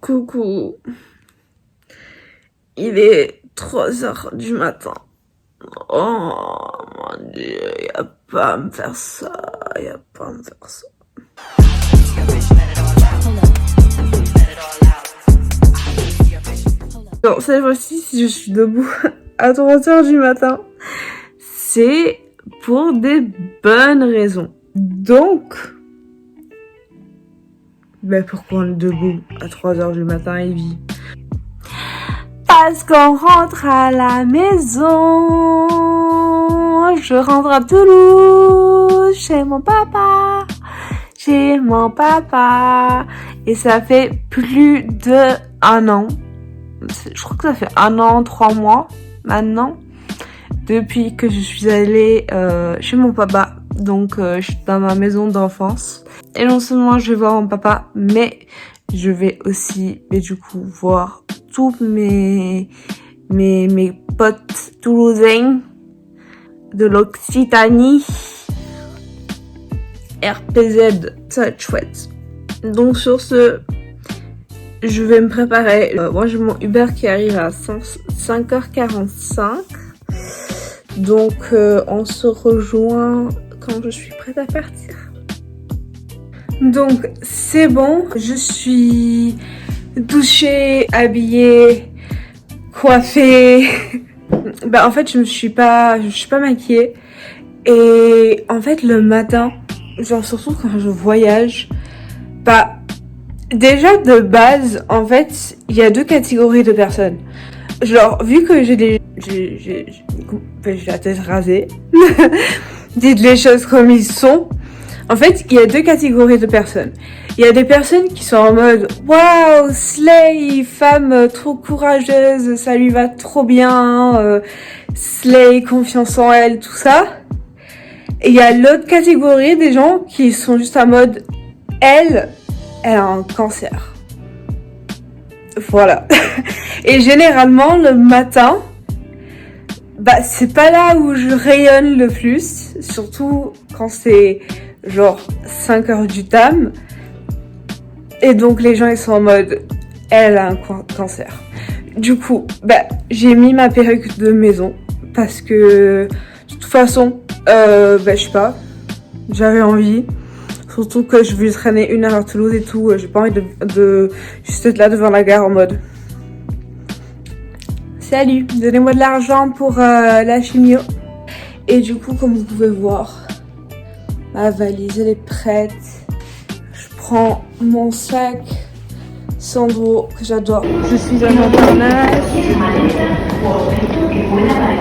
Coucou. Il est 3h du matin. Oh mon Dieu, y a pas à me faire ça, y a pas à me faire ça. Bon, cette fois-ci, si je suis debout à 3h du matin, c'est pour des bonnes raisons. Donc, pourquoi on est debout à 3h du matin, Evie? Parce qu'on rentre à la maison. Je rentre à Toulouse, chez mon papa. Et ça fait plus de 1 an. Je crois que ça fait 1 an, 3 mois maintenant. Depuis que je suis allée chez mon papa. Donc je suis dans ma maison d'enfance. Et non seulement je vais voir mon papa, mais je vais aussi, voir tous mes potes toulousains de l'Occitanie. RPZ, ça va être chouette. Donc sur ce, je vais me préparer. Moi j'ai mon Uber qui arrive à 5h45. Donc on se rejoint quand je suis prête à partir. Donc c'est bon, je suis douchée, habillée, coiffée. En fait je suis pas maquillée. Et en fait le matin, surtout quand je voyage, déjà de base en fait il y a 2 catégories de personnes. Vu que j'ai la tête rasée, dites les choses comme ils sont. En fait, il y a 2 catégories de personnes. Il y a des personnes qui sont en mode waouh, slay, femme trop courageuse, ça lui va trop bien, slay, confiance en elle, tout ça. Et il y a l'autre catégorie des gens qui sont juste en mode elle a un cancer. Voilà. Et généralement le matin, c'est pas là où je rayonne le plus, surtout quand c'est 5h du tam. Et donc les gens ils sont en mode elle a un cancer. Du coup, j'ai mis ma perruque de maison parce que de toute façon, je sais pas, j'avais envie. Surtout que je vais traîner 1 heure à Toulouse et tout, j'ai pas envie de juste être là devant la gare en mode salut, donnez-moi de l'argent pour la chimio. Et du coup, comme vous pouvez voir, ma valise elle est prête. Je prends mon sac Sandro que j'adore. Je suis à Montparnasse.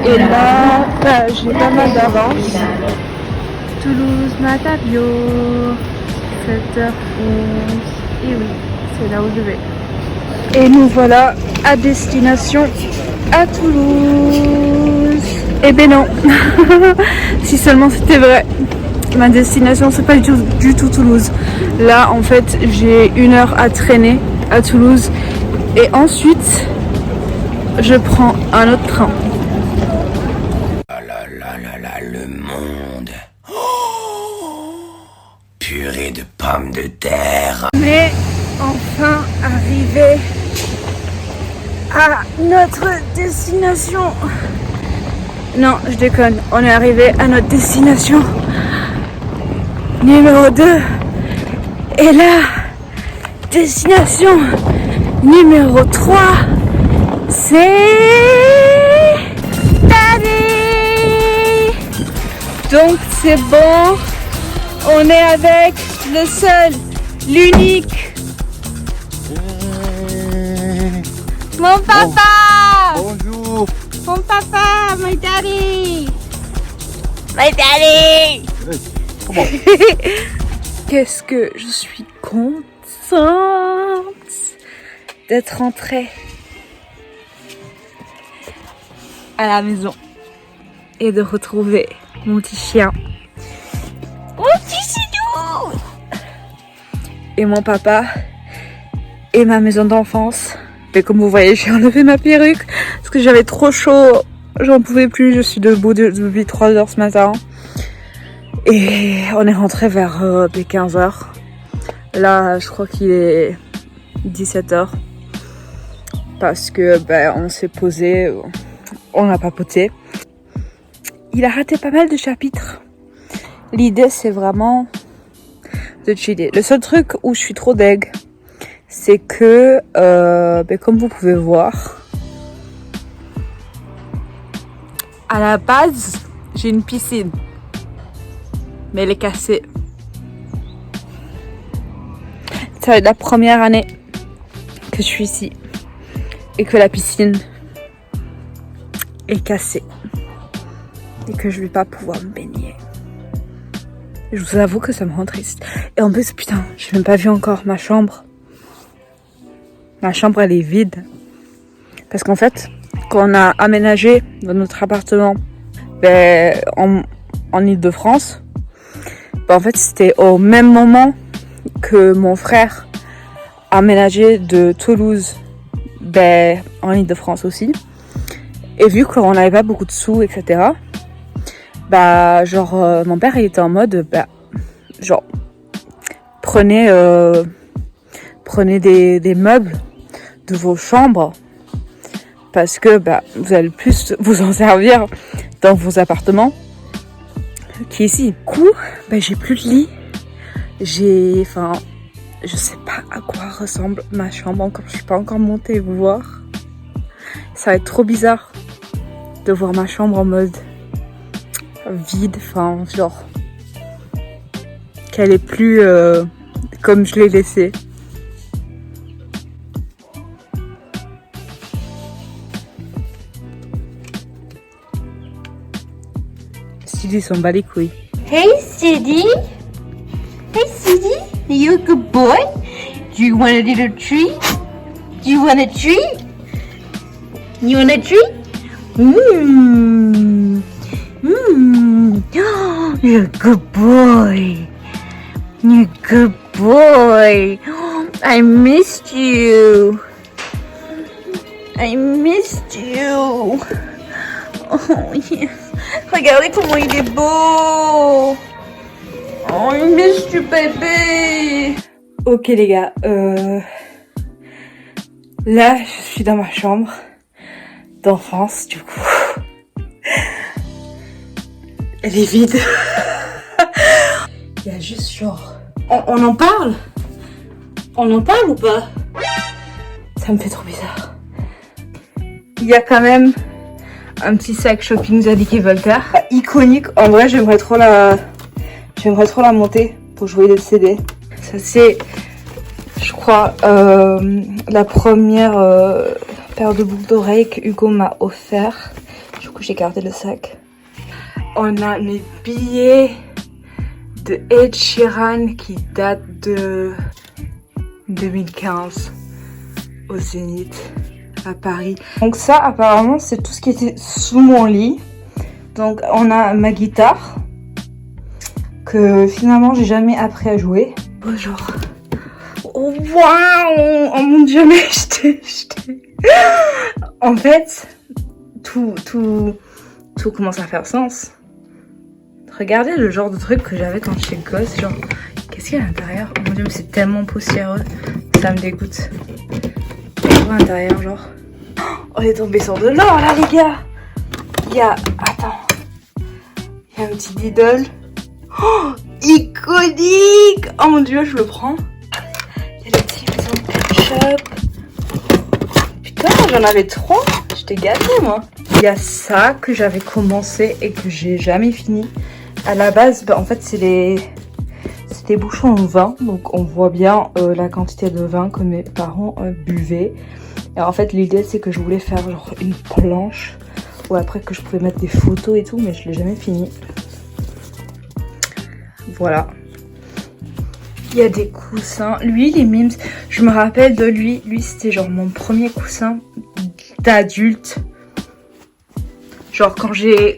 Et là, j'ai pas mal d'avance. Toulouse, Matavio, 7h11. Et oui, c'est là où je vais. Et nous voilà à destination à Toulouse. Eh ben non. Si seulement c'était vrai. Ma destination c'est pas du tout Toulouse. Là en fait j'ai 1 heure à traîner à Toulouse. Et ensuite je prends un autre train. Le monde. Purée de pommes de terre. Mais enfin arrivé à notre destination. Non, je déconne. On est arrivé à notre destination numéro 2. Et la destination numéro 3, c'est Paris. Donc c'est bon. On est avec le seul, l'unique. Mon papa! Bonjour! Mon papa, my daddy! My daddy! Comment? Qu'est-ce que je suis contente d'être rentrée à la maison et de retrouver mon petit chien. Mon petit chidou! Et mon papa et ma maison d'enfance. Et comme vous voyez, j'ai enlevé ma perruque parce que j'avais trop chaud. J'en pouvais plus, je suis debout depuis 3h ce matin. Et on est rentré vers 15h. Là, je crois qu'il est 17h. Parce que on s'est posé, on a papoté. Il a raté pas mal de chapitres. L'idée c'est vraiment de chiller. Le seul truc où je suis trop deg, c'est que comme vous pouvez voir, à la base j'ai une piscine, mais elle est cassée. Ça va être la première année que je suis ici et que la piscine est cassée et que je vais pas pouvoir me baigner. Je vous avoue que ça me rend triste. Et en plus, putain, j'ai même pas vu encore ma chambre. Ma chambre, elle est vide. Parce qu'en fait, quand on a aménagé dans notre appartement en Île-de-France, en fait, c'était au même moment que mon frère a aménagé de Toulouse en Île-de-France aussi. Et vu qu'on n'avait pas beaucoup de sous, etc., mon père il était en mode prenez des meubles de vos chambres parce que vous allez plus vous en servir dans vos appartements qu'ici. Du coup, j'ai plus de lit. Je sais pas à quoi ressemble ma chambre encore. Je suis pas encore montée vous voir. Ça va être trop bizarre de voir ma chambre en mode vide, qu'elle est plus comme je l'ai laissée. Sidi s'en bat les couilles. Hey Sidi! Hey Sidi! You a good boy? Do you want a little treat? Do you want a treat? You want a treat? Mmm. Mmm. Oh, you're a good boy. You're a good boy. Oh, I missed you. I missed you. Oh, yes. Regardez comment il est beau. Oh, I missed you, bébé. Ok les gars, là je suis dans ma chambre d'enfance du coup. Elle est vide. Il y a juste genre... On en parle? On en parle ou pas? Ça me fait trop bizarre. Il y a quand même un petit sac shopping Zadig et Voltaire. Iconique. En vrai, j'aimerais trop la monter pour jouer des CD. Ça c'est, je crois, la première paire de boucles d'oreilles que Hugo m'a offert. Du coup, j'ai gardé le sac. On a mes billets de Ed Sheeran qui datent de 2015 au Zénith à Paris. Donc ça, apparemment, c'est tout ce qui était sous mon lit. Donc on a ma guitare que finalement j'ai jamais appris à jouer. Bonjour. Oh waouh! Oh mon dieu, mais En fait, tout commence à faire sens. Regardez le genre de truc que j'avais quand j'étais gosse, genre, qu'est-ce qu'il y a à l'intérieur? Oh mon dieu, mais c'est tellement poussiéreux, ça me dégoûte. Il y a quoi à l'intérieur, genre? On est tombé sur de l'or là, les gars! Il y a un petit Diddle. Oh, iconique! Oh mon dieu, je le prends. Il y a des petits maisons de ketchup. Putain, j'en avais 3. J'étais gâtée, moi. Il y a ça que j'avais commencé et que j'ai jamais fini. À la base, en fait, c'est des bouchons en vin. Donc, on voit bien la quantité de vin que mes parents buvaient. Et en fait, l'idée, c'est que je voulais faire genre une planche où après que je pouvais mettre des photos et tout, mais je l'ai jamais fini. Voilà. Il y a des coussins. Lui, les Mims, je me rappelle de lui. Lui, c'était genre mon premier coussin d'adulte. Genre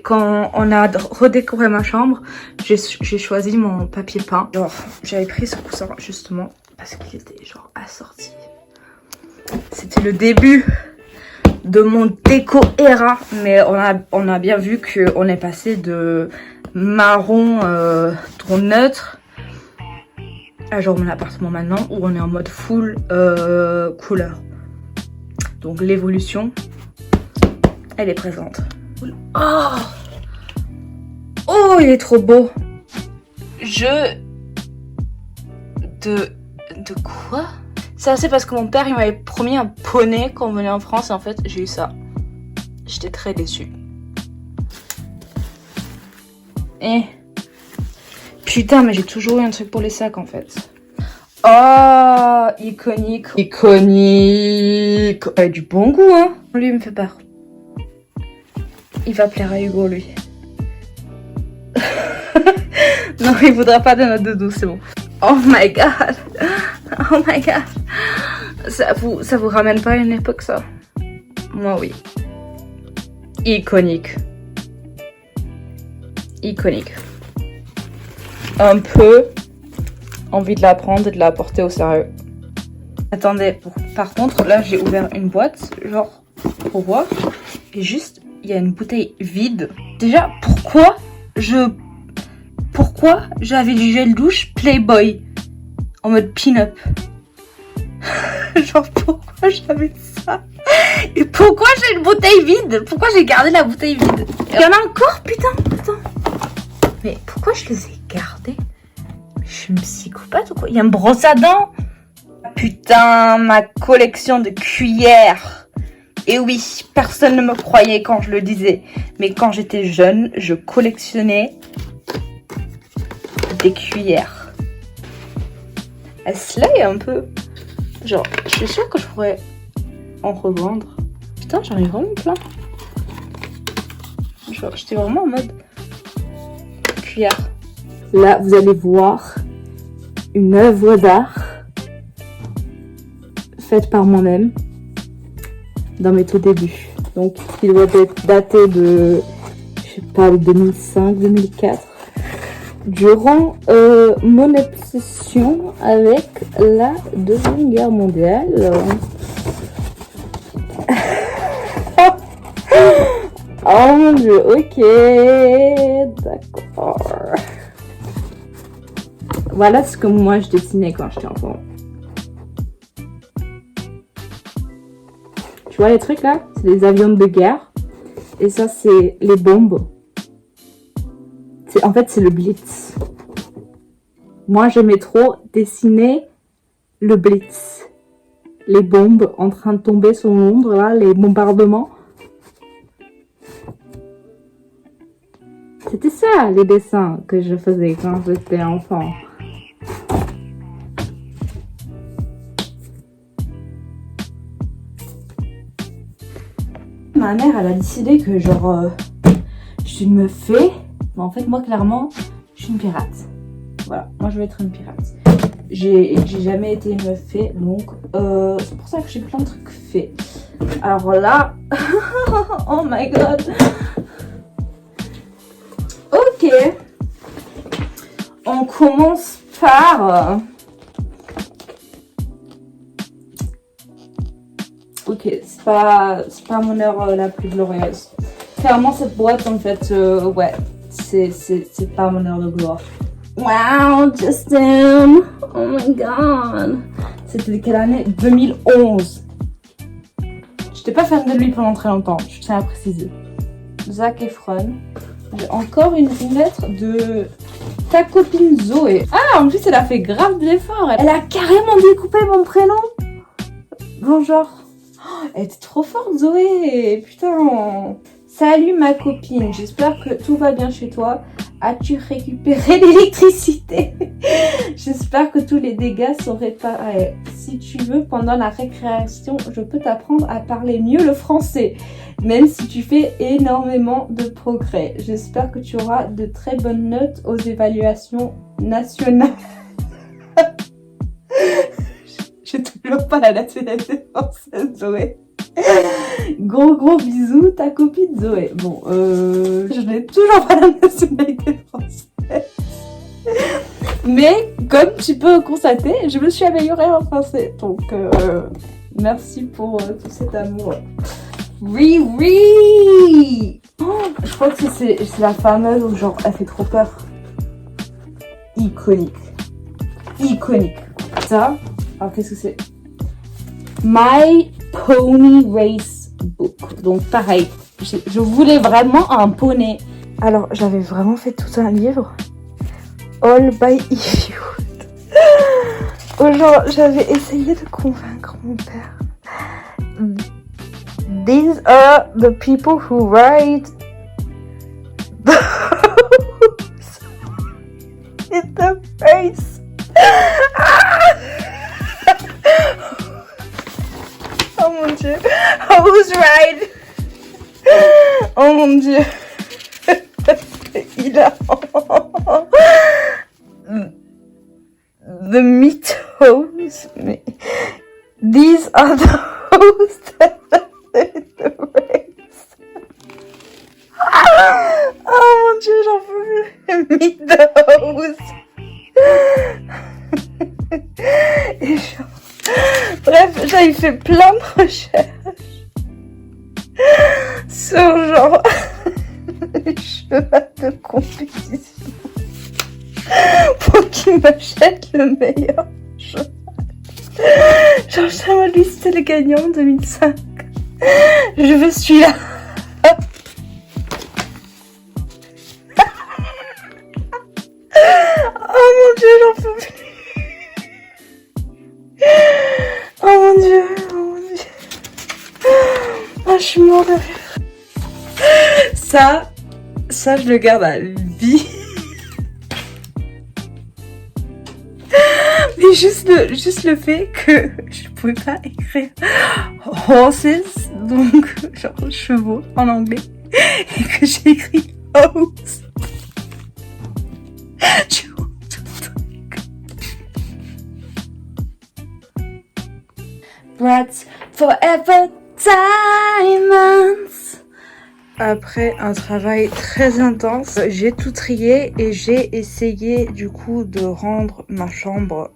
quand on a redécoré ma chambre, j'ai choisi mon papier peint. Genre, j'avais pris ce coussin justement parce qu'il était genre assorti. C'était le début de mon déco era, mais on a bien vu qu'on est passé de marron ton neutre à genre mon appartement maintenant où on est en mode full couleur. Donc l'évolution, elle est présente. Oh, oh, il est trop beau. De quoi? Ça c'est parce que mon père il m'avait promis un poney quand on venait en France et en fait j'ai eu ça. J'étais très déçue. Et putain mais j'ai toujours eu un truc pour les sacs en fait. Oh, iconique. Iconique. Elle a du bon goût hein. Lui il me fait peur. Il va plaire à Hugo lui. Non il voudra pas de notre doudou, c'est bon. Oh my god. Oh my god. Ça vous ramène pas à une époque ça? Moi oui. Iconique. Iconique. Un peu envie de la prendre et de la porter au sérieux. Attendez, par contre là j'ai ouvert une boîte, genre pour voir. Et juste, il y a une bouteille vide. Déjà, pourquoi j'avais du gel douche Playboy en mode pin-up? Genre pourquoi j'avais ça? Et pourquoi j'ai une bouteille vide? Pourquoi j'ai gardé la bouteille vide? Il y en a encore, putain. Mais pourquoi je les ai gardés? Je suis une psychopathe ou quoi? Il y a une brosse à dents. Putain, ma collection de cuillères. Et oui, personne ne me croyait quand je le disais. Mais quand j'étais jeune, je collectionnais des cuillères. Elle slay un peu. Genre, je suis sûre que je pourrais en revendre. Putain, j'en ai vraiment plein. Genre, j'étais vraiment en mode cuillère. Là, vous allez voir une œuvre d'art faite par moi-même dans mes tout débuts. Donc, il doit être daté de, je sais pas, 2005-2004. Durant mon obsession avec la Deuxième Guerre mondiale. Oh mon dieu, ok, d'accord. Voilà ce que moi je dessinais quand j'étais enfant. Tu vois les trucs là? C'est des avions de guerre. Et ça c'est les bombes. En fait c'est le Blitz. Moi j'aimais trop dessiner le Blitz. Les bombes en train de tomber sur Londres là, les bombardements. C'était ça les dessins que je faisais quand j'étais enfant. Ma mère elle a décidé que genre je suis une meuf fée. Mais en fait moi clairement je suis une pirate. Voilà, moi je veux être une pirate. J'ai jamais été une meuf fée donc c'est pour ça que j'ai plein de trucs faits. Alors là, oh my god. Ok, on commence par... Ok, c'est pas mon heure la plus glorieuse. Clairement cette boîte en fait, ouais, c'est pas mon heure de gloire. Wow, Justin, oh my god. C'était de quelle année? 2011. J'étais pas fan de lui pendant très longtemps, je tiens à préciser. Zac Efron. J'ai encore une lettre de ta copine Zoé. Ah, en plus, elle a fait grave d'efforts. Elle a carrément découpé mon prénom. Bonjour. Oh, elle était trop forte, Zoé. Putain. Salut, ma copine. J'espère que tout va bien chez toi. As-tu récupéré l'électricité? J'espère que tous les dégâts sont réparés. Si tu veux, pendant la récréation, je peux t'apprendre à parler mieux le français. Même si tu fais énormément de progrès. J'espère que tu auras de très bonnes notes aux évaluations nationales. J'ai toujours pas la nationalité française, Zoé. Gros bisous, ta copine Zoé. Bon, je n'ai toujours pas la nationalité française. Mais, comme tu peux constater, je me suis améliorée en français. Donc, merci pour tout cet amour. Oui. Oh, je crois que c'est la fameuse où genre elle fait trop peur. Iconique. iconique. Ça, alors qu'est-ce que c'est? My Pony Race Book. Donc pareil, je voulais vraiment un poney. Alors, j'avais vraiment fait tout un livre. All by Eve. Oh, genre, j'avais essayé de convaincre mon père. These are the people who write those in the face. Oh mon dieu. Who's right? Oh mon dieu. Il a the mythos. These are the hosts that are in the race. Oh mon dieu, j'en peux plus. Mythos. Et genre... Bref, j'avais fait plein de recherches sur genre les chevaux de compétition pour qu'il m'achète le meilleur cheval. Genre, Chamois, lui, c'était le gagnant en 2005. Je veux celui-là. Oh mon dieu, j'en peux plus. Oh mon dieu, oh mon dieu. Ah, je suis morte de rire. Ça, je le garde à vie. Mais juste le fait que je pouvais pas écrire horses, donc genre chevaux en anglais, et que j'ai écrit horse. Tu vois tout le truc. Brats forever diamonds. Après un travail très intense, j'ai tout trié et j'ai essayé du coup de rendre ma chambre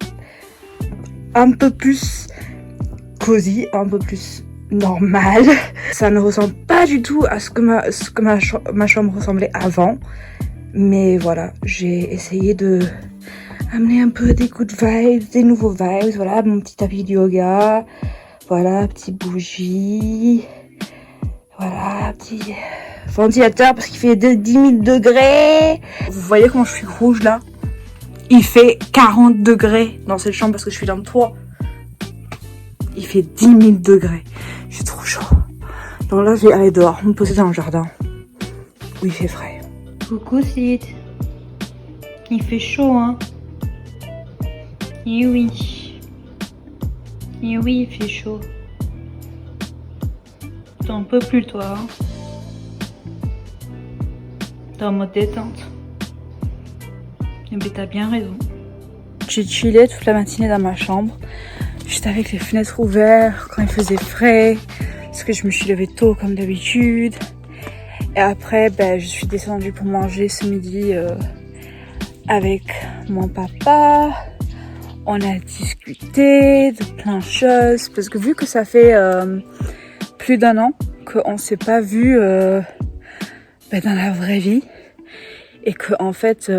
un peu plus cosy, un peu plus normale. Ça ne ressemble pas du tout à ce que ma chambre ressemblait avant. Mais voilà, j'ai essayé de amener un peu des good vibes, des nouveaux vibes. Voilà, mon petit tapis de yoga. Voilà, petite bougie. Voilà, petit ventilateur parce qu'il fait 10 000 degrés. Vous voyez comment je suis rouge là? Il fait 40 degrés dans cette chambre parce que je suis dans le toit. Il fait 10 000 degrés. J'ai trop chaud. Donc là, je vais aller dehors, me poser dans le jardin où il fait frais. Coucou Sid. Il fait chaud, hein? Eh oui. Eh oui, il fait chaud. T'en peux plus, toi, hein? T'es en mode détente. Mais t'as bien raison. J'ai chillé toute la matinée dans ma chambre, juste avec les fenêtres ouvertes, quand il faisait frais, parce que je me suis levée tôt comme d'habitude. Et après, je suis descendue pour manger ce midi avec mon papa. On a discuté de plein de choses, parce que vu que ça fait plus d'1 an qu'on ne s'est pas vu dans la vraie vie, et que en fait,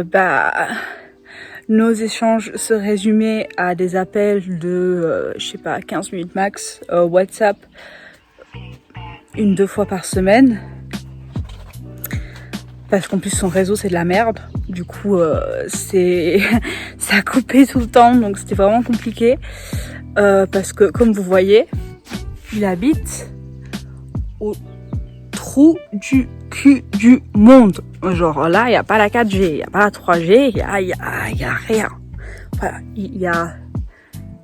nos échanges se résumaient à des appels de, 15 minutes max, WhatsApp, 1-2 fois par semaine. Parce qu'en plus son réseau c'est de la merde, du coup ça a coupé tout le temps, donc c'était vraiment compliqué. Parce que comme vous voyez, il habite au trou du cul du monde. Genre là, il n'y a pas la 4G, il n'y a pas la 3G, il y a rien. Voilà, il y a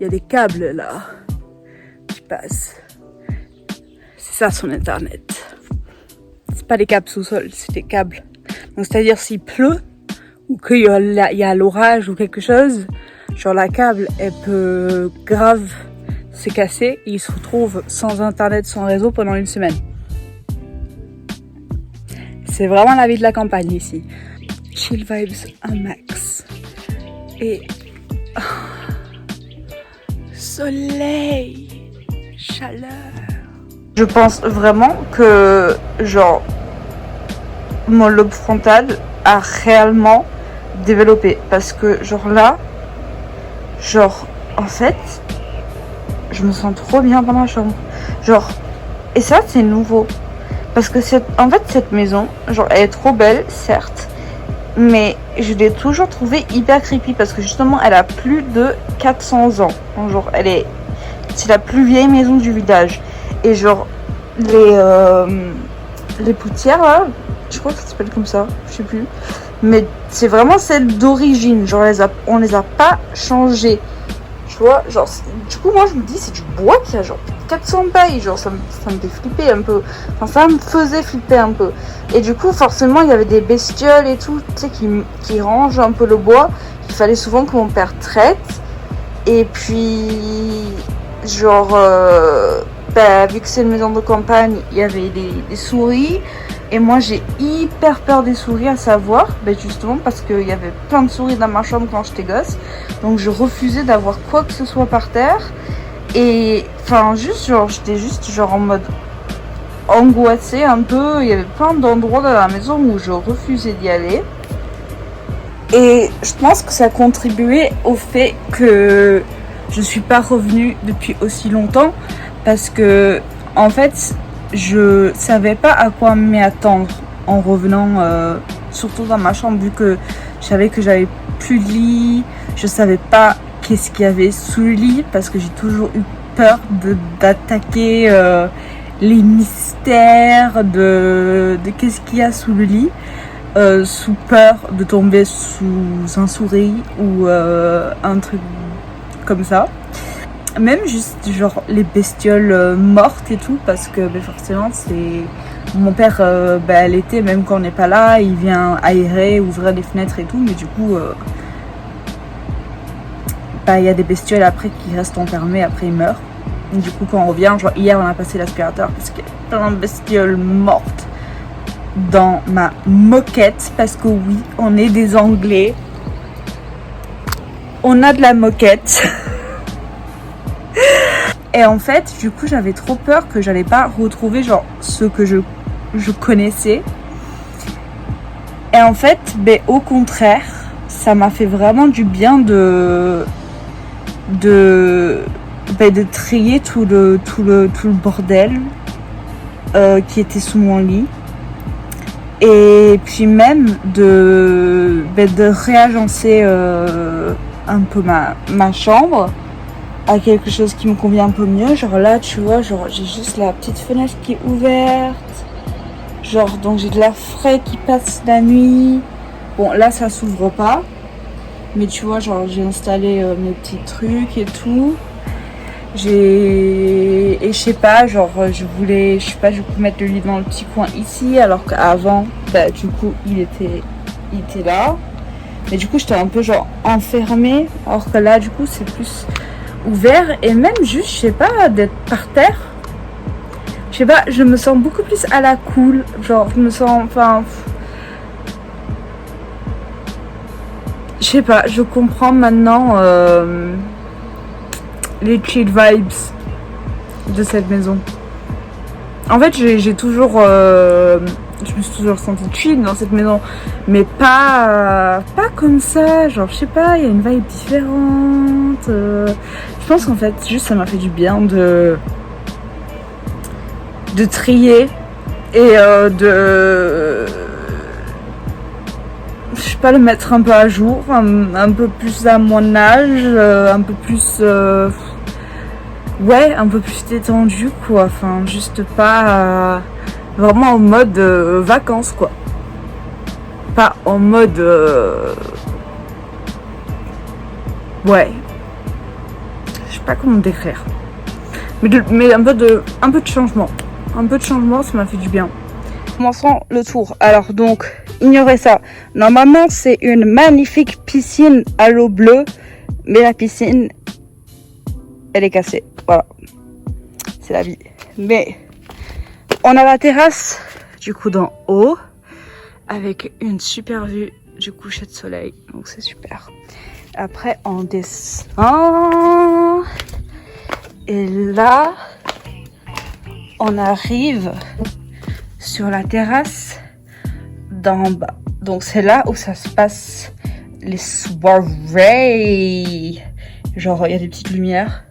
des câbles là qui passent. C'est ça son internet. C'est pas des câbles sous-sol, c'est des câbles. Donc c'est-à-dire s'il pleut ou qu'il y a l'orage ou quelque chose, genre la câble elle peut grave se casser et il se retrouve sans internet, sans réseau pendant 1 semaine. C'est vraiment la vie de la campagne ici. Chill vibes un max. Et soleil, chaleur. Je pense vraiment que genre mon lobe frontal a réellement développé parce que genre là Genre, en fait, je me sens trop bien dans ma chambre. Genre, et ça, c'est nouveau. Parce que en fait, cette maison, genre, elle est trop belle, certes. Mais je l'ai toujours trouvée hyper creepy. Parce que justement, elle a plus de 400 ans. Genre, c'est la plus vieille maison du village. Et genre, les poutières, là, je crois que ça s'appelle comme ça, je sais plus. Mais c'est vraiment celle d'origine. Genre, on les a pas changées. Tu vois, genre, du coup, moi, je me dis, c'est du bois qui a genre 400 pailles. Genre, ça me fait flipper un peu. Enfin, ça me faisait flipper un peu. Et du coup, forcément, il y avait des bestioles et tout, tu sais, qui rangent un peu le bois. Il fallait souvent que mon père traite. Et puis, genre, vu que c'est une maison de campagne, il y avait des souris. Et moi, j'ai hyper peur des souris, à savoir, justement parce qu'il y avait plein de souris dans ma chambre quand j'étais gosse. Donc, je refusais d'avoir quoi que ce soit par terre. Et, enfin, j'étais juste genre en mode angoissée un peu. Il y avait plein d'endroits dans la maison où je refusais d'y aller. Et je pense que ça contribuait au fait que je suis pas revenue depuis aussi longtemps. Parce que, en fait, je savais pas à quoi m'y attendre en revenant, surtout dans ma chambre, vu que je savais que j'avais plus de lit. Je savais pas qu'est-ce qu'il y avait sous le lit, parce que j'ai toujours eu peur d'attaquer les mystères de qu'est-ce qu'il y a sous le lit, sous peur de tomber sous un souris ou un truc comme ça. Même juste genre les bestioles mortes et tout, parce que forcément c'est mon père l'été, même quand on n'est pas là, il vient aérer, ouvrir les fenêtres et tout, mais du coup il y a des bestioles après qui restent enfermées, après ils meurent. Et du coup quand on revient, genre hier on a passé l'aspirateur parce qu'il y a plein de bestioles mortes dans ma moquette, parce que oui, on est des Anglais, on a de la moquette. Et en fait, du coup, j'avais trop peur que j'allais pas retrouver genre ce que je connaissais. Et en fait, au contraire, ça m'a fait vraiment du bien de trier tout le bordel qui était sous mon lit. Et puis même de réagencer un peu ma chambre à quelque chose qui me convient un peu mieux. Genre là, tu vois, genre j'ai juste la petite fenêtre qui est ouverte. Genre, donc j'ai de l'air frais qui passe la nuit. Bon, là, ça s'ouvre pas. Mais tu vois, genre j'ai installé mes petits trucs et tout. Et je sais pas, genre je voulais mettre le lit dans le petit coin ici, alors qu'avant, du coup, il était là. Mais du coup, j'étais un peu genre enfermée, alors que là, du coup, c'est plus ouvert. Et même juste, je sais pas, d'être par terre, je sais pas, je me sens beaucoup plus à la cool. Genre, je me sens, enfin, je sais pas, je comprends maintenant les chill vibes de cette maison. En fait, j'ai toujours, je me suis toujours sentie chill dans cette maison, mais pas comme ça. Genre, je sais pas, il y a une vibe différente. Je pense qu'en fait, juste ça m'a fait du bien de trier et je sais pas, le mettre un peu à jour, un peu plus à mon âge, un peu plus un peu plus détendu quoi, enfin juste pas vraiment en mode vacances quoi, pas en mode je sais pas comment décrire, mais un peu de changement, ça m'a fait du bien. Commençons le tour. Alors donc, ignorez ça. Normalement, c'est une magnifique piscine à l'eau bleue, mais la piscine, elle est cassée. Voilà, c'est la vie. Mais on a la terrasse, du coup, d'en haut, avec une super vue du coucher de soleil. Donc c'est super. Après, on descend. Et là, on arrive sur la terrasse d'en bas. Donc c'est là où ça se passe les soirées. Genre il y a des petites lumières.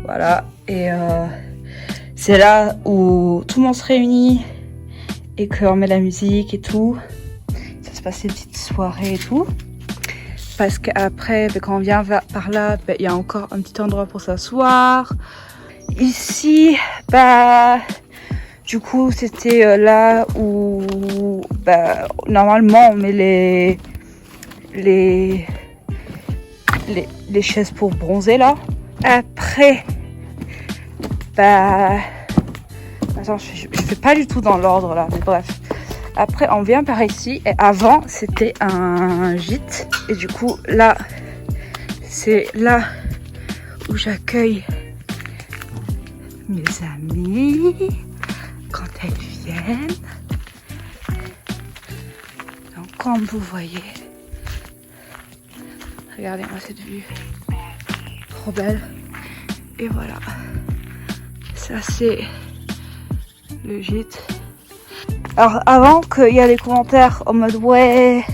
Voilà. Et c'est là où tout le monde se réunit et qu'on met la musique et tout. Ça se passe des petites soirées et tout. Parce qu'après, quand on vient par là, il y a encore un petit endroit pour s'asseoir. Ici, du coup, c'était là où normalement on met les chaises pour bronzer là. Après, attends, je fais pas du tout dans l'ordre là, mais bref. Après, on vient par ici et avant, c'était un gîte. Et du coup, là, c'est là où j'accueille mes amis quand elles viennent. Donc, comme vous voyez, regardez-moi cette vue, trop belle. Et voilà, ça c'est le gîte. Alors avant qu'il y ait des commentaires en mode ouais,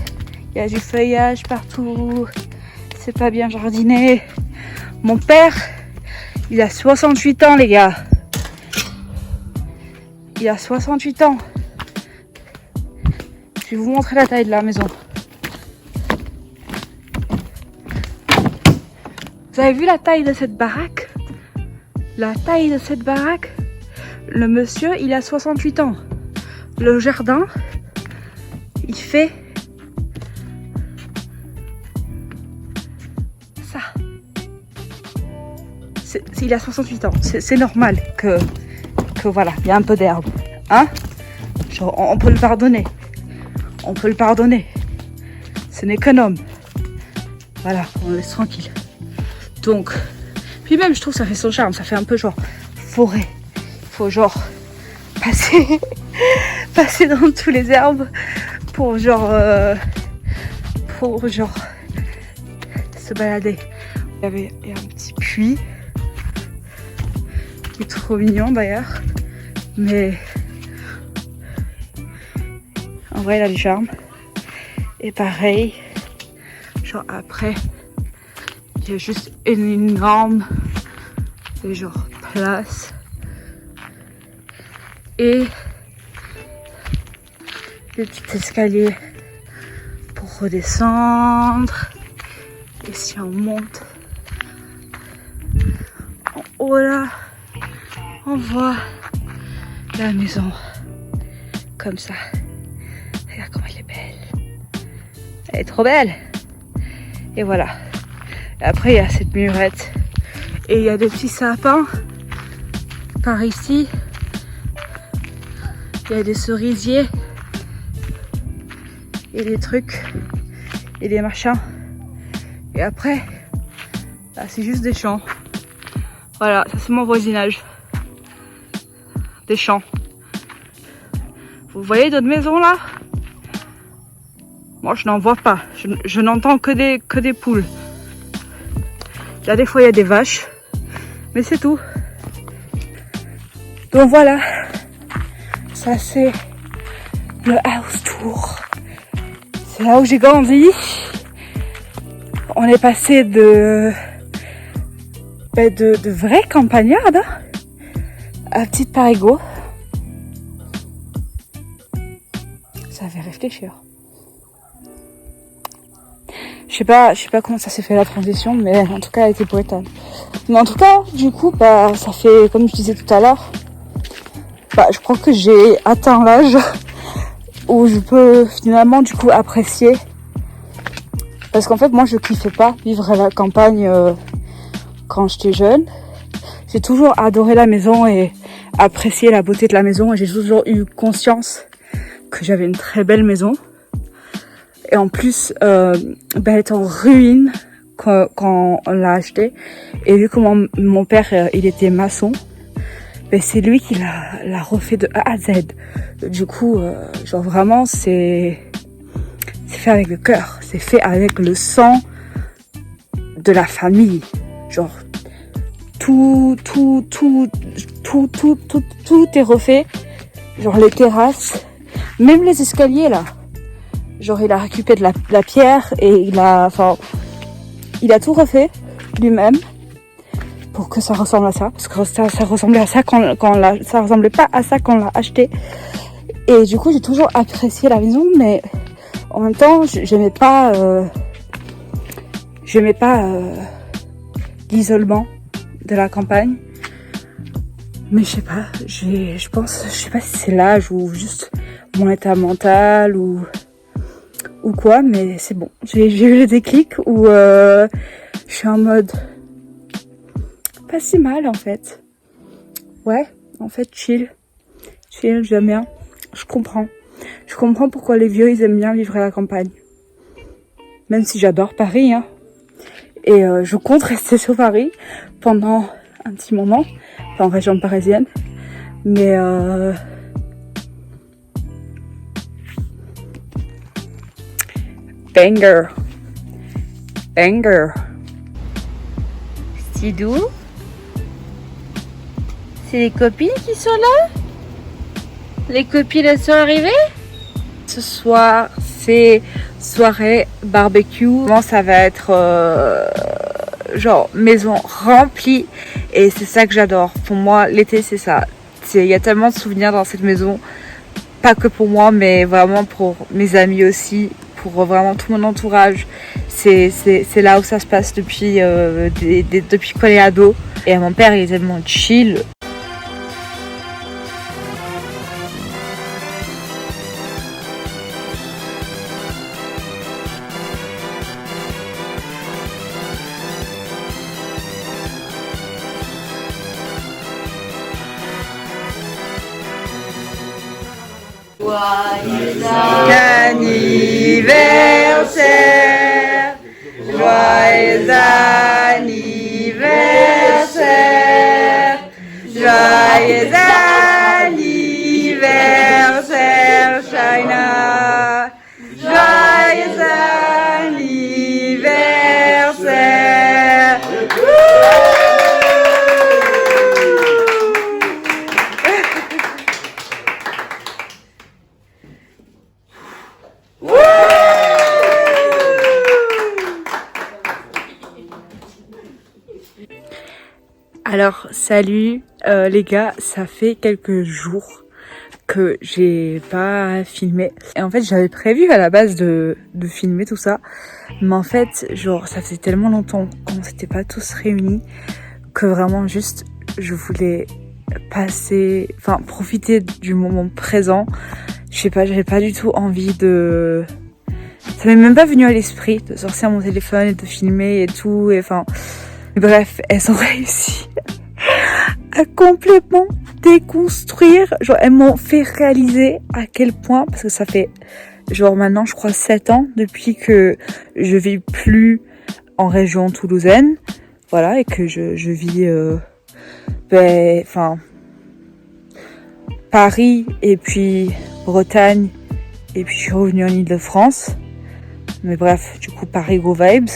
il y a du feuillage partout, c'est pas bien jardiné. Mon père, il a 68 ans les gars. Il a 68 ans. Je vais vous montrer la taille de la maison. Vous avez vu la taille de cette baraque? La taille de cette baraque? Le monsieur, il a 68 ans. Le jardin, il fait ça. Il a 68 ans. C'est normal que voilà, il y a un peu d'herbe. Hein? Genre, on peut le pardonner. On peut le pardonner. Ce n'est qu'un homme. Voilà, on le laisse tranquille. Donc, puis même, je trouve que ça fait son charme. Ça fait un peu genre forêt. Il faut genre passer dans tous les herbes pour genre se balader. Il y a un petit puits qui est trop mignon d'ailleurs, mais en vrai il a du charme. Et pareil, genre après il y a juste une énorme genre place et des petits escaliers pour redescendre. Et si on monte en haut là, on voit la maison comme ça. Regarde comment elle est belle. Elle est trop belle. Et voilà. Et après il y a cette murette et il y a des petits sapins par ici. Il y a des cerisiers et des trucs et des machins. Et après, là, c'est juste des champs. Voilà, ça c'est mon voisinage. Des champs. Vous voyez d'autres maisons là? Moi je n'en vois pas. Je n'entends que des poules. Là des fois il y a des vaches. Mais c'est tout. Donc voilà. Ça c'est le house tour. C'est là où j'ai grandi. On est passé de vraies campagnardes à petite Parigot. Ça fait réfléchir. Je sais pas comment ça s'est fait la transition, mais en tout cas elle a été brutale. Mais en tout cas, du coup, ça fait, comme je disais tout à l'heure, je crois que j'ai atteint l'âge où je peux finalement du coup apprécier. Parce qu'en fait, moi, je kiffais pas vivre à la campagne quand j'étais jeune. J'ai toujours adoré la maison et apprécié la beauté de la maison. Et j'ai toujours eu conscience que j'avais une très belle maison. Et en plus, elle est en ruine quand on l'a achetée. Et vu que mon père, il était maçon, c'est lui qui l'a refait de A à Z. Du coup, genre vraiment, c'est fait avec le cœur, c'est fait avec le sang de la famille. Genre, tout est refait. Genre les terrasses, même les escaliers là. Genre il a récupéré de la pierre et il a tout refait. lui-même pour que ça ressemble à ça. Parce que ça ressemblait à ça ça ressemblait pas à ça quand on l'a acheté. Et du coup, j'ai toujours apprécié la maison, mais en même temps, j'aimais pas l'isolement de la campagne. Mais je sais pas, je pense, je sais pas si c'est l'âge ou juste mon état mental ou quoi, mais c'est bon. J'ai eu le déclic où je suis en mode pas si mal en fait. Ouais, en fait chill, j'aime bien. Je comprends pourquoi les vieux ils aiment bien vivre à la campagne. Même si j'adore Paris, hein. Et je compte rester sur Paris pendant un petit moment, pas en région parisienne, mais banger. Sidou, c'est les copines qui sont là? Les copines, elles sont arrivées? Ce soir, c'est soirée barbecue. Ça va être genre maison remplie et c'est ça que j'adore. Pour moi, l'été, c'est ça. Il y a tellement de souvenirs dans cette maison. Pas que pour moi, mais vraiment pour mes amis aussi, pour vraiment tout mon entourage. C'est là où ça se passe depuis qu'on est ado. Et mon père, il est tellement chill. Anniversaire, joyeux anniversaire, joyeux anniversaire, China, joyeux anniversaire. Alors salut les gars, ça fait quelques jours que j'ai pas filmé et en fait j'avais prévu à la base de filmer tout ça, mais en fait genre ça faisait tellement longtemps qu'on s'était pas tous réunis que vraiment juste je voulais profiter du moment présent. Je sais pas, j'avais pas du tout envie de... Ça m'est même pas venu à l'esprit de sortir mon téléphone et de filmer et tout, et enfin... Bref, elles ont réussi à complètement déconstruire. Genre, elles m'ont fait réaliser à quel point, parce que ça fait, genre maintenant, je crois 7 ans depuis que je vis plus en région toulousaine. Voilà, et que je vis, Paris et puis Bretagne, et puis je suis revenue en Île-de-France. Mais bref, du coup, Paris Go Vibes.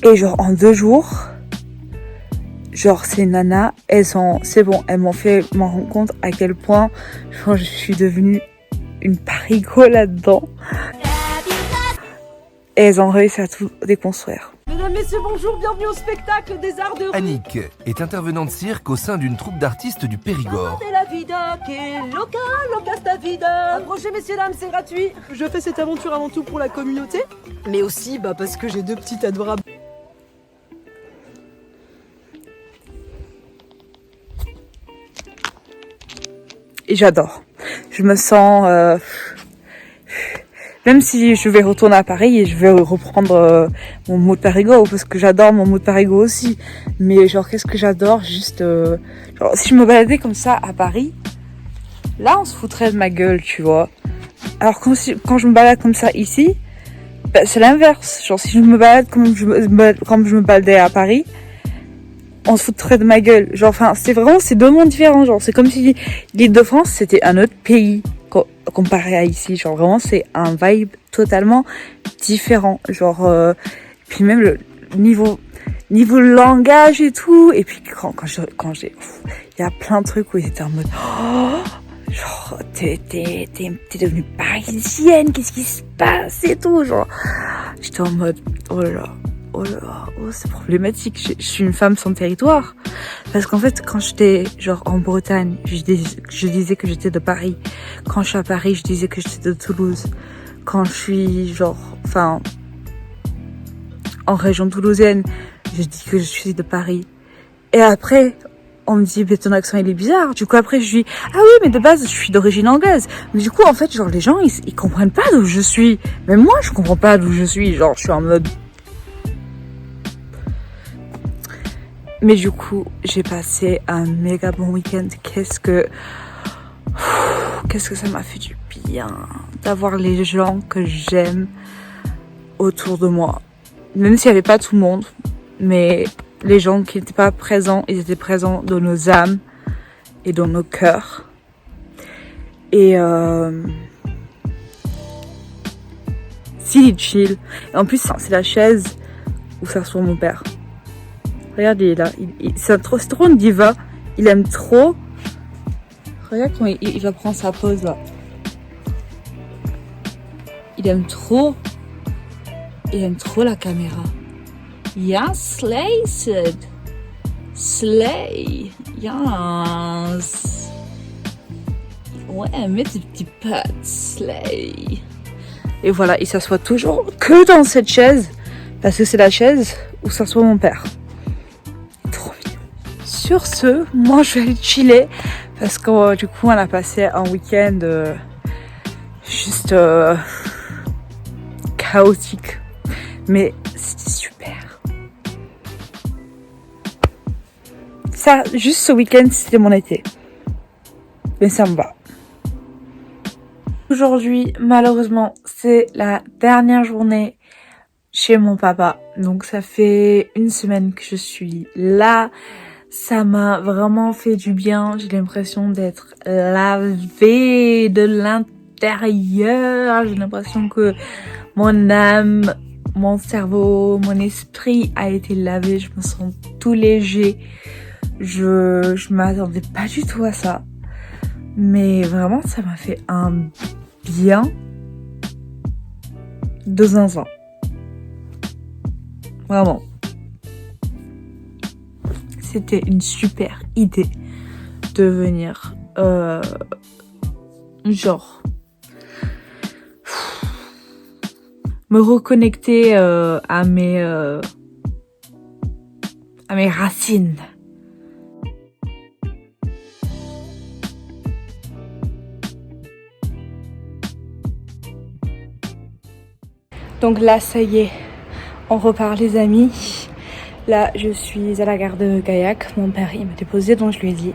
Et genre en 2 jours, genre ces nanas, elles m'ont fait m'en rendre compte à quel point genre, je suis devenue une parigo là-dedans. Et elles ont réussi à tout déconstruire. Mesdames, messieurs, bonjour, bienvenue au spectacle des arts de rue. Annick est intervenante cirque au sein d'une troupe d'artistes du Périgord. La vida que loca, loca sta vida. Approchez, messieurs, dames, c'est gratuit. Je fais cette aventure avant tout pour la communauté, mais aussi parce que j'ai 2 petites adorables. Et j'adore. Je me sens... même si je vais retourner à Paris et je vais reprendre mon mood Périgord, parce que j'adore mon mood Périgord aussi. Mais genre, qu'est-ce que j'adore juste... genre, si je me baladais comme ça à Paris, là, on se foutrait de ma gueule, tu vois. Alors quand je me balade comme ça ici, c'est l'inverse. Genre, si je me balade comme je me baladais à Paris, on se foutrait de ma gueule. Genre, enfin, c'est 2 mondes différents. Genre, c'est comme si l'Île-de-France, c'était un autre pays comparé à ici. Genre, vraiment, c'est un vibe totalement différent. Genre, puis même le niveau langage et tout. Et puis, quand j'ai, il y a plein de trucs où ils étaient en mode, genre, t'es devenue parisienne, qu'est-ce qui se passe et tout. Genre, j'étais en mode, oh là là. oh là là, oh, c'est problématique. Je suis une femme sans territoire. Parce qu'en fait, quand j'étais genre en Bretagne, je disais que j'étais de Paris. Quand je suis à Paris, je disais que j'étais de Toulouse. Quand je suis genre, enfin, en région toulousaine, je dis que je suis de Paris. Et après, on me dit, mais ton accent il est bizarre. Du coup après je dis, ah oui mais de base je suis d'origine anglaise. Mais du coup en fait genre les gens ils comprennent pas d'où je suis. Même moi je comprends pas d'où je suis. Genre je suis en mode. Mais du coup j'ai passé un méga bon week-end. Qu'est-ce que ça m'a fait du bien d'avoir les gens que j'aime autour de moi. Même s'il y avait pas tout le monde, mais les gens qui n'étaient pas présents, ils étaient présents dans nos âmes et dans nos cœurs. Et s'il est chill. Et en plus, c'est la chaise où s'assoit mon père. Regardez là, c'est trop une diva. Il aime trop. Regarde comment il va prendre sa pause là. Il aime trop la caméra. Yes, slay, Sid. Slay. Yes. Ouais, mets tes petits pattes. Slay. Et voilà, il s'assoit toujours que dans cette chaise. Parce que c'est la chaise où s'assoit mon père. Trop mignon. Sur ce, moi je vais aller chiller. Parce que du coup, on a passé un week-end juste chaotique. Mais c'était super. Ça, juste ce week-end, c'était mon été. Mais ça me va. Aujourd'hui, malheureusement, c'est la dernière journée chez mon papa. Donc ça fait une semaine que je suis là. Ça m'a vraiment fait du bien. J'ai l'impression d'être lavée de l'intérieur. J'ai l'impression que mon âme, mon cerveau, mon esprit a été lavé. Je me sens tout léger. Je m'attendais pas du tout à ça. Mais vraiment, ça m'a fait un bien de zinzin. Vraiment. C'était une super idée de venir genre me reconnecter à mes racines. Donc là, ça y est, on repart les amis. Là, je suis à la gare de Gaillac. Mon père, il m'a déposé, donc je lui ai dit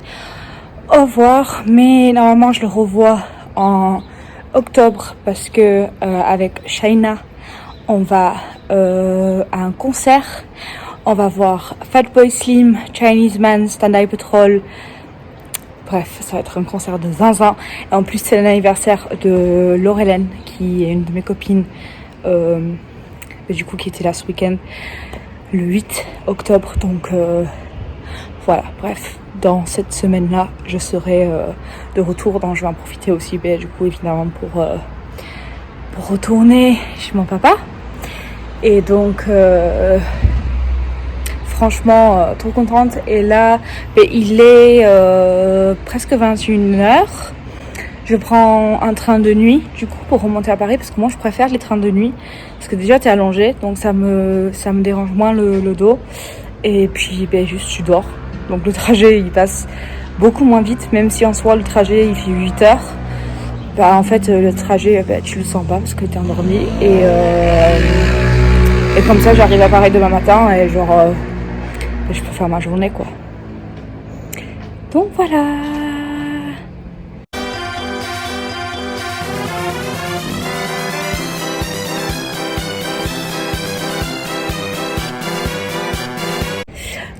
au revoir. Mais normalement, je le revois en octobre parce que avec Shaina, on va à un concert. On va voir Fatboy Slim, Chinese Man, Stand Eye Patrol. Bref, ça va être un concert de zinzin. Et en plus, c'est l'anniversaire de Laurelène, qui est une de mes copines. Du coup qui était là ce week-end le 8 octobre donc voilà, bref, dans cette semaine là je serai de retour, donc je vais en profiter aussi du coup évidemment pour retourner chez mon papa. Et donc franchement trop contente. Et là il est presque 21h. Je prends un train de nuit du coup pour remonter à Paris, parce que moi je préfère les trains de nuit parce que déjà t'es allongé, donc ça me dérange moins le dos. Et puis juste tu dors, donc le trajet il passe beaucoup moins vite, même si en soi le trajet il fait 8 heures. En fait le trajet tu le sens pas parce que t'es endormi. Et comme ça j'arrive à Paris demain matin et genre je peux faire ma journée quoi. Donc voilà.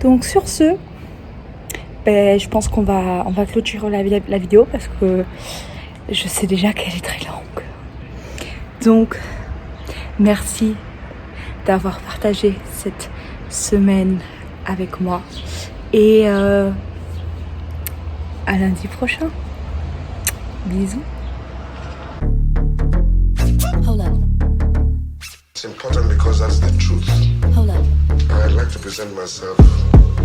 Donc sur ce, je pense qu'on va clôturer la vidéo parce que je sais déjà qu'elle est très longue. Donc merci d'avoir partagé cette semaine avec moi et à lundi prochain. Bisous. Hold up. It's important because that's the truth. Hold up. back to present myself.